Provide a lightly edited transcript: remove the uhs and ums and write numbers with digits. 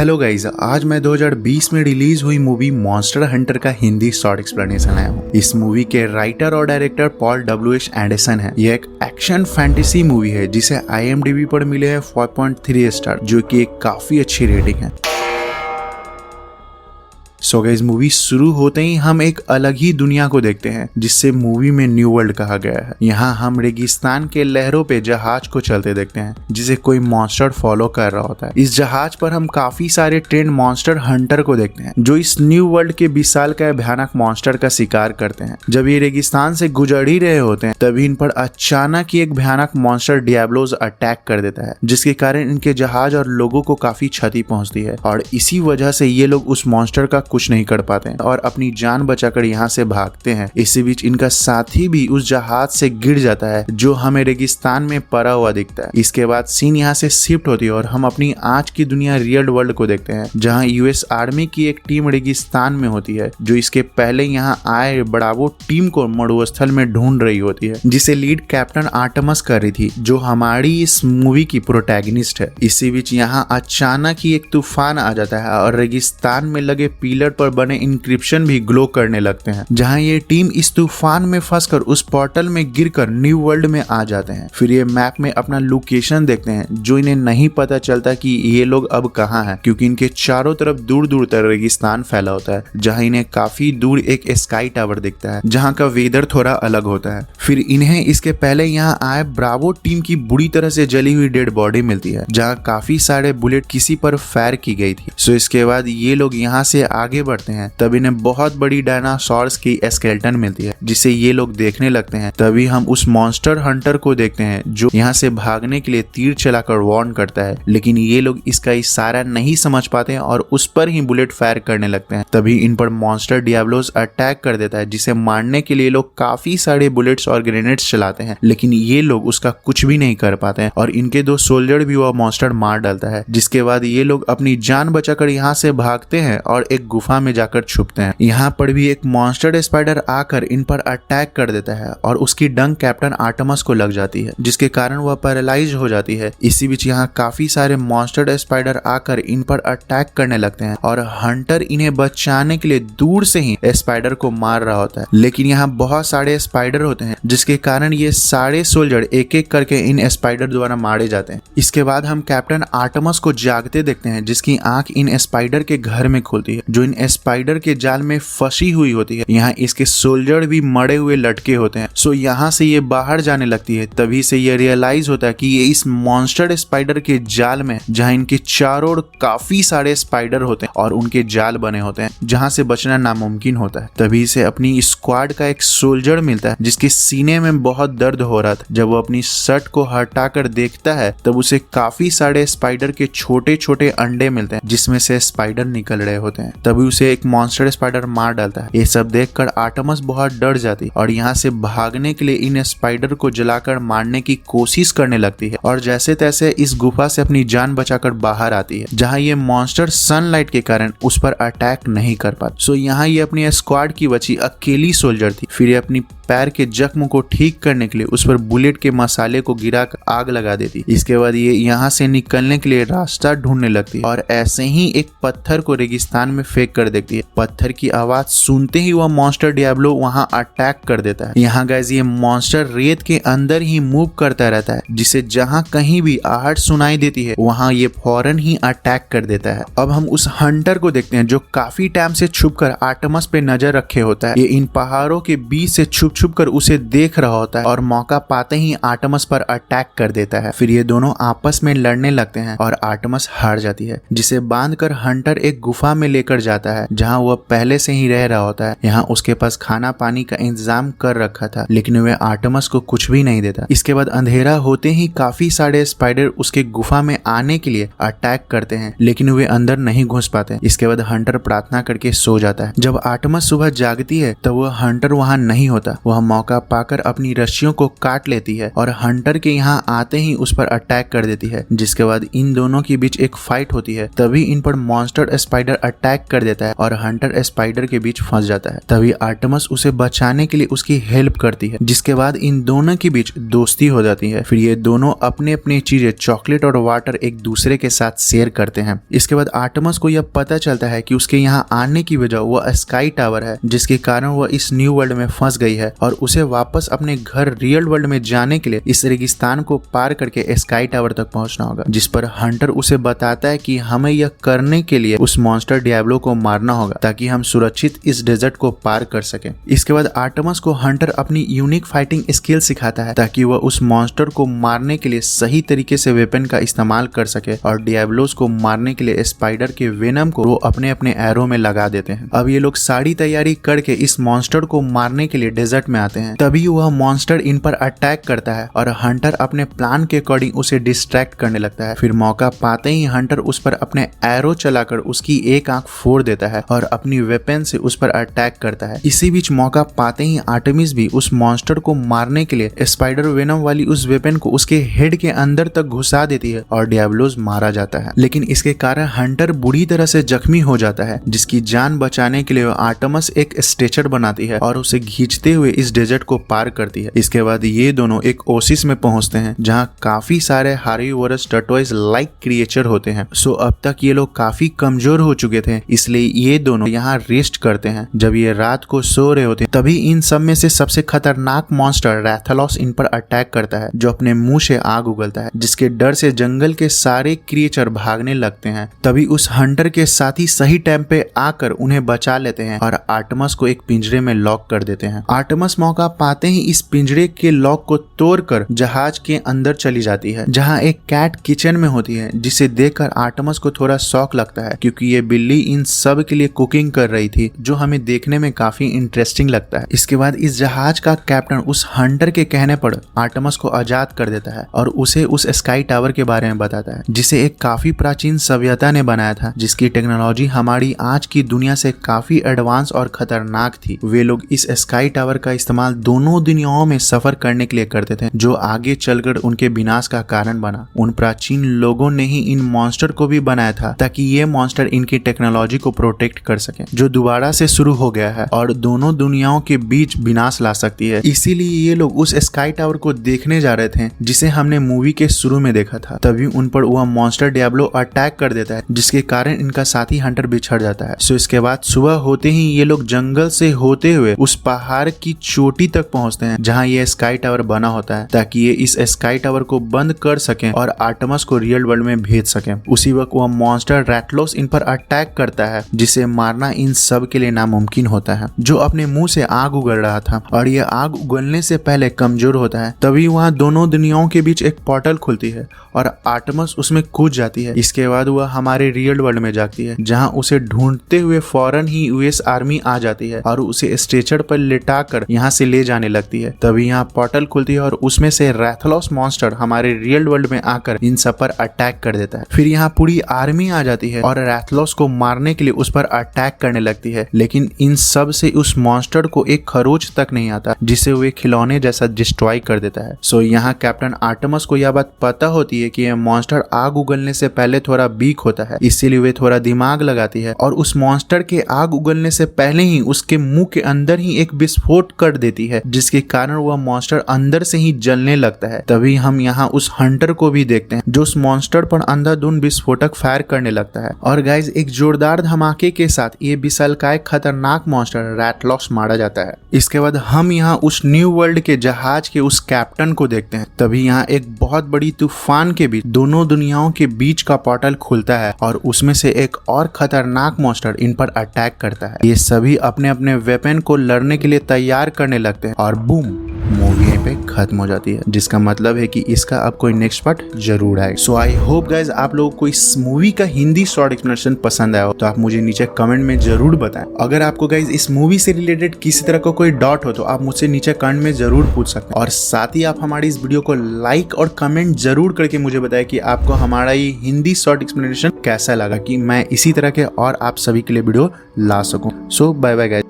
Hello guys, आज मैं 2020 में रिलीज हुई मूवी मॉन्स्टर हंटर का हिंदी शॉर्ट एक्सप्लेनेशन लाया हूँ। इस मूवी के राइटर और डायरेक्टर पॉल डब्ल्यू.एच. एंडरसन है। यह एक एक्शन फैंटेसी मूवी है जिसे IMDb पर मिले हैं 4.3 स्टार, जो कि एक काफी अच्छी रेटिंग है। सो गाइस, मूवी शुरू होते ही हम एक अलग ही दुनिया को देखते हैं जिससे मूवी में न्यू वर्ल्ड कहा गया है। यहाँ हम रेगिस्तान के लहरों पे जहाज को चलते देखते हैं जिसे कोई मॉन्स्टर फॉलो कर रहा होता है। इस जहाज पर हम काफी सारे ट्रेंड मॉन्स्टर हंटर को देखते हैं जो इस न्यू वर्ल्ड के विशालकाय भयानक मॉन्स्टर का शिकार करते हैं। जब ये रेगिस्तान से गुजर ही रहे होते हैं तभी इन पर अचानक ही एक भयानक मॉन्स्टर डियाब्लोस अटैक कर देता है, जिसके कारण इनके जहाज और लोगों को काफी क्षति पहुंचती है और इसी वजह से ये लोग उस मॉन्स्टर का कुछ नहीं कर पाते हैं और अपनी जान बचाकर यहाँ से भागते हैं। इसी बीच इनका साथी भी उस जहाज से गिर जाता है जो हमें रेगिस्तान में पड़ा हुआ दिखता है। इसके बाद सीन यहाँ से शिफ्ट होती है और हम अपनी आज की दुनिया रियल वर्ल्ड को देखते हैं, जहाँ US आर्मी की एक टीम रेगिस्तान में होती है जो इसके पहले यहाँ आए ब्रावो टीम को मरुस्थल में ढूंढ रही होती है, जिसे लीड कैप्टन आर्टेमस कर रही थी, जो हमारी इस मूवी की प्रोटैगनिस्ट है। इसी बीच यहाँ अचानक ही एक तूफान आ जाता है और रेगिस्तान में लगे पिलर पर बने इंक्रिप्शन भी ग्लो करने लगते हैं, जहां ये टीम इस तूफान में फंसकर उस पोर्टल में गिरकर न्यू वर्ल्ड में आ जाते हैं। फिर ये मैप में अपना लोकेशन देखते हैं, जो इन्हें नहीं पता चलता कि ये लोग अब कहां हैं, क्योंकि इनके चारों तरफ दूर दूर तक रेगिस्तान फैला होता है, जहां इन्हें काफी दूर एक स्काई टावर दिखता है जहां का वेदर थोड़ा अलग होता है। फिर इन्हें इसके पहले यहाँ आए ब्रावो टीम की बुरी तरह से जली हुई डेड बॉडी मिलती है, जहाँ काफी सारे बुलेट किसी पर फायर की गई थी। सो इसके बाद ये लोग यहाँ से आगे बढ़ते हैं, तब इन्हें बहुत बड़ी डायनासोर्स की स्केलेटन मिलती है जिसे ये लोग देखने लगते हैं। तभी हम उस मॉन्स्टर हंटर को देखते हैं जो यहाँ से भागने के लिए तीर चलाकर वार्न करता है, लेकिन ये लोग इसका इशारा नहीं समझ पाते हैं और उस पर ही बुलेट फायर करने लगते हैं। तभी इन पर मॉन्स्टर डियाब्लोस अटैक कर देता है, जिसे मारने के लिए लोग काफी सारे बुलेट्स और ग्रेनेड्स चलाते हैं, लेकिन ये लोग उसका कुछ भी नहीं कर पाते हैं और इनके 2 सोल्जर भी वह मॉन्स्टर मार डालता है। जिसके बाद ये लोग अपनी जान बचाकर यहाँ से भागते हैं और एक गुफा में जाकर छुपते हैं। यहाँ पर भी एक मॉन्स्टर स्पाइडर आकर इन पर अटैक कर देता है और उसकी डंक कैप्टन आर्टेमस को लग जाती है, जिसके कारण वह पैरालाइज हो जाती है। इसी बीच यहाँ काफी सारे मॉन्स्टर स्पाइडर आकर इन पर अटैक करने लगते हैं और हंटर इन्हें बचाने के लिए दूर से ही स्पाइडर को मार रहा होता है, लेकिन यहाँ बहुत सारे स्पाइडर होते हैं जिसके कारण ये सारे सोल्जर एक एक करके इन स्पाइडर द्वारा मारे जाते हैं। इसके बाद हम कैप्टन आर्टेमस को जागते देखते हैं, जिसकी आंख इन स्पाइडर के घर में खुलती है जो इन स्पाइडर के जाल में फंसी हुई होती है। यहाँ इसके सोल्जर भी मरे हुए लटके होते हैं। सो यहाँ से ये बाहर जाने लगती है। तभी से ये रियलाइज होता है कि ये इस मॉन्स्टर स्पाइडर के जाल में, जहाँ इनके चारों ओर काफी सारे स्पाइडर होते हैं और उनके जाल बने होते हैं, जहाँ से बचना नामुमकिन होता है। तभी से अपनी स्क्वाड का एक सोल्जर मिलता है जिसके सीने में बहुत दर्द हो रहा था। जब वो अपनी शर्ट को हटाकर देखता है तब उसे काफी सारे स्पाइडर के छोटे छोटे अंडे मिलते हैं जिसमें से स्पाइडर निकल रहे होते हैं। तभी उसे एक मॉन्स्टर स्पाइडर मार डालता है। ये सब देखकर आर्टेमस बहुत डर जाती और यहाँ से भागने के लिए इन स्पाइडर को जलाकर मारने की कोशिश करने लगती है और जैसे तैसे इस गुफा से अपनी जान बचाकर बाहर आती है, जहाँ ये मॉन्स्टर सनलाइट के कारण उस पर अटैक नहीं कर पाता। सो यहाँ ये अपनी स्क्वाड की बची अकेली सोल्जर थी। फिर ये अपनी पैर के जख्म को ठीक करने के लिए उस पर बुलेट के मसाले को गिराकर आग लगा देती। इसके बाद ये यहाँ से निकलने के लिए रास्ता ढूंढने लगती है और ऐसे ही एक पत्थर को रेगिस्तान में फेंक कर देती है। पत्थर की आवाज सुनते ही वह मॉन्स्टर डियाब्लो वहाँ अटैक कर देता है। यहाँ गाइस ये मॉन्स्टर रेत के अंदर ही मूव करता रहता है, जिसे जहाँ कहीं भी आहट सुनाई देती है वहाँ ये फौरन ही अटैक कर देता है। अब हम उस हंटर को देखते हैं जो काफी टाइम से छुपकर आर्टेमस पे नजर रखे होता है। ये इन पहाड़ों के बीच से छुपकर उसे देख रहा होता है और मौका पाते ही आर्टेमस पर अटैक कर देता है। फिर ये दोनों आपस में लड़ने लगते हैं और आर्टेमस हार जाती है, जिसे बांधकर हंटर एक गुफा में लेकर जाता है जहां वह पहले से ही रह रहा होता है। यहाँ उसके पास खाना पानी का इंतजाम कर रखा था, लेकिन वह आर्टेमस को कुछ भी नहीं देता। इसके बाद अंधेरा होते ही काफी सारे स्पाइडर उसके गुफा में आने के लिए अटैक करते हैं, लेकिन वे अंदर नहीं घुस पाते। इसके बाद हंटर प्रार्थना करके सो जाता है। जब आर्टेमस सुबह जागती है तब वह हंटर वहाँ नहीं होता। वह मौका पाकर अपनी रस्सियों को काट लेती है और हंटर के यहाँ आते ही उस पर अटैक कर देती है, जिसके बाद इन दोनों के बीच एक फाइट होती है। तभी इन पर मॉन्स्टर स्पाइडर अटैक कर कर देता है और हंटर स्पाइडर के बीच फंस जाता है। तभी आर्टेमिस उसे बचाने के लिए उसकी हेल्प करती है, जिसके बाद इन दोनों के बीच दोस्ती हो जाती है। फिर ये दोनों अपने अपनी चीजें चॉकलेट और वाटर एक दूसरे के साथ शेयर करते हैं। इसके बाद आर्टेमिस को यह पता चलता है कि उसके यहाँ आने की वजह वह स्काई टावर है, जिसके कारण वह इस न्यू वर्ल्ड में फंस गई है और उसे वापस अपने घर रियल वर्ल्ड में जाने के लिए इस रेगिस्तान को पार करके स्काई टावर तक पहुंचना होगा। जिस पर हंटर उसे बताता है कि हमें यह करने के लिए उस मॉन्स्टर डियाब्लो को मारना होगा ताकि हम सुरक्षित इस डेजर्ट को पार कर सकें। इसके बाद आर्टेमिस को हंटर अपनी यूनिक फाइटिंग स्किल सिखाता है ताकि वह उस मॉन्स्टर को मारने के लिए सही तरीके से वेपन का इस्तेमाल कर सके और डियाब्लोस को मारने के लिए स्पाइडर के वेनम को वो अपने अपने एरो में लगा देते हैं। अब ये लोग सारी तैयारी करके इस मॉन्स्टर को मारने के लिए डेजर्ट में आते हैं। तभी वह मॉन्स्टर इन पर अटैक करता है और हंटर अपने प्लान के अकॉर्डिंग उसे डिस्ट्रैक्ट करने लगता है। फिर मौका पाते ही हंटर उस पर अपने एरो चलाकर उसकी एक आंख फोड़ देता है और अपनी वेपन से उस पर अटैक करता है। इसी बीच मौका पाते ही आर्टेमिस भी उस मॉन्स्टर को मारने के लिए स्पाइडर वेनम वाली उस वेपन को उसके हेड के अंदर तक घुसा देती है और डियाब्लोस मारा जाता है। लेकिन इसके कारण हंटर बुरी तरह से जख्मी हो जाता है, जिसकी जान बचाने के लिए आर्टेमिस एक स्ट्रेचर बनाती है और उसे खींचते हुए इस डेजर्ट को पार करती है। इसके बाद ये दोनों एक ओसिस में पहुंचते हैं जहां काफी सारे हार्बीवोरस टर्टोइज लाइक क्रिएचर होते हैं। सो अब तक ये लोग काफी कमजोर हो चुके थे, इसलिए ये दोनों यहाँ रेस्ट करते हैं। जब ये रात को सो रहे होते हैं तभी इन सब में से सबसे खतरनाक मॉन्स्टर रैथलोस इन पर अटैक करता है, जो अपने मुंह से आग उगलता है, जिसके डर से जंगल के सारे क्रिएचर भागने लगते हैं। तभी उस हंटर के साथी सही टाइम पे आकर उन्हें बचा लेते हैं और आर्टेमिस को एक पिंजरे में लॉक कर देते हैं। आर्टेमिस मौका पाते ही इस पिंजरे के लॉक को तोड़कर जहाज के अंदर चली जाती है, जहां एक कैट किचन में होती है, जिसे देखकर आर्टेमिस को थोड़ा शौक लगता है क्योंकि ये बिल्ली इन सब के लिए कुकिंग कर रही थी, जो हमें देखने में काफी इंटरेस्टिंग लगता है। इसके बाद इस जहाज का कैप्टन उस हंटर के कहने पर आर्टेमिस को आजाद कर देता है और उसे उस स्काई टावर के बारे में बताता है, जिसे एक काफी प्राचीन सभ्यता ने बनाया था, जिसकी टेक्नोलॉजी हमारी आज की दुनिया से काफी एडवांस और खतरनाक थी। वे लोग इस स्काई टावर का इस्तेमाल दोनों दुनियाओं में सफर करने के लिए करते थे, जो आगे चलकर उनके विनाश का कारण बना। उन प्राचीन लोगों ने ही इन मॉन्स्टर को भी बनाया था ताकि ये मॉन्स्टर इनकी टेक्नोलॉजी को प्रोटेक्ट कर सके, जो दोबारा से शुरू हो गया है और दोनों दुनियाओं के बीच विनाश ला सकती है। इसीलिए ये लोग उस स्काई टावर को देखने जा रहे थे, जिसे हमने मूवी के शुरू में देखा था। तभी उन पर वह मॉन्स्टर डियाब्लो अटैक कर देता है, जिसके कारण इनका साथी हंटर बिछड़ जाता है। सो इसके बाद सुबह होते ही ये लोग जंगल से होते हुए उस पहाड़ की चोटी तक पहुंचते हैं, जहां ये स्काई टावर बना होता है, ताकि ये इस स्काई टावर को बंद कर सकें और आर्टेमिस को रियल वर्ल्ड में भेज सकें। उसी वक्त वह मॉन्स्टर रैथलोस इन पर अटैक करता है, जिसे मारना इन सब के लिए नामुमकिन होता है, जो अपने मुंह से आग उगल रहा था और यह आग उगलने से पहले कमजोर होता है। तभी वहाँ दोनों दुनियाओं के बीच एक पोर्टल खुलती है और आर्टेमिस उसमें कूद जाती है। इसके बाद वह हमारे रियल वर्ल्ड में जाती है, जहाँ उसे ढूंढते हुए फौरन ही यूएस आर्मी आ जाती है और उसे स्ट्रेचर पर लिटाकर यहाँ से ले जाने लगती है। तभी यहाँ पोर्टल खुलती है और उसमें से रैथलोस मॉन्स्टर हमारे रियल वर्ल्ड में आकर इन सब पर अटैक कर देता है। फिर यहाँ पूरी आर्मी आ जाती है और रैथलोस को मारने के लिए उस पर अटैक करने लगती है, लेकिन इन सब से उस मॉन्स्टर को एक खरोच तक नहीं आता, जिसे वे खिलौने जैसा डिस्ट्रॉय कर देता है। सो यहाँ कैप्टन आर्टेमिस को यह बात पता होती है कि यह मॉन्स्टर आग उगलने से पहले थोड़ा वीक होता है, इसीलिए वे थोड़ा दिमाग लगाती है और उस मॉन्स्टर के आग उगलने से पहले ही उसके मुंह के अंदर ही एक विस्फोट कर देती है, जिसके कारण वह मॉन्स्टर अंदर से ही जलने लगता है। तभी हम यहाँ उस हंटर को भी देखते हैं, जो उस मॉन्स्टर पर अंधाधुंध विस्फोटक फायर करने लगता है। और गाइज एक जोरदार धमाके के साथ ये विशालकाय खतरनाक मॉन्स्टर रैथलोस मारा जाता है। इसके बाद हम यहाँ उस न्यू वर्ल्ड के जहाज के उस कैप्टन को देखते हैं। तभी यहाँ एक बहुत बड़ी तूफान के बीच दोनों दुनियाओं के बीच का पोर्टल खुलता है और उसमें से एक और खतरनाक मॉन्स्टर इन पर अटैक करता है। ये सभी अपने अपने वेपन को लड़ने के लिए तैयार करने लगते हैं और बूम, मूवी यहीं पे खत्म हो जाती है, जिसका मतलब है कि इसका अब कोई नेक्स्ट पार्ट जरूर आएगा। सो आई होप गाइज आप लोगों को इस मूवी का हिंदी शॉर्ट एक्सप्लेनेशन पसंद आया हो, तो आप मुझे नीचे कमेंट में जरूर बताएं। अगर आपको गाइज इस मूवी से रिलेटेड किसी तरह का कोई डाउट हो तो आप मुझसे नीचे कमेंट में जरूर पूछ सकते हैं। और साथ ही आप हमारी इस वीडियो को लाइक और कमेंट जरूर करके मुझे बताएं कि आपको हमारा ये हिंदी शॉर्ट एक्सप्लेनेशन कैसा लगा, कि मैं इसी तरह के और आप सभी के लिए वीडियो ला सकूं। सो बाय बाय गाइज।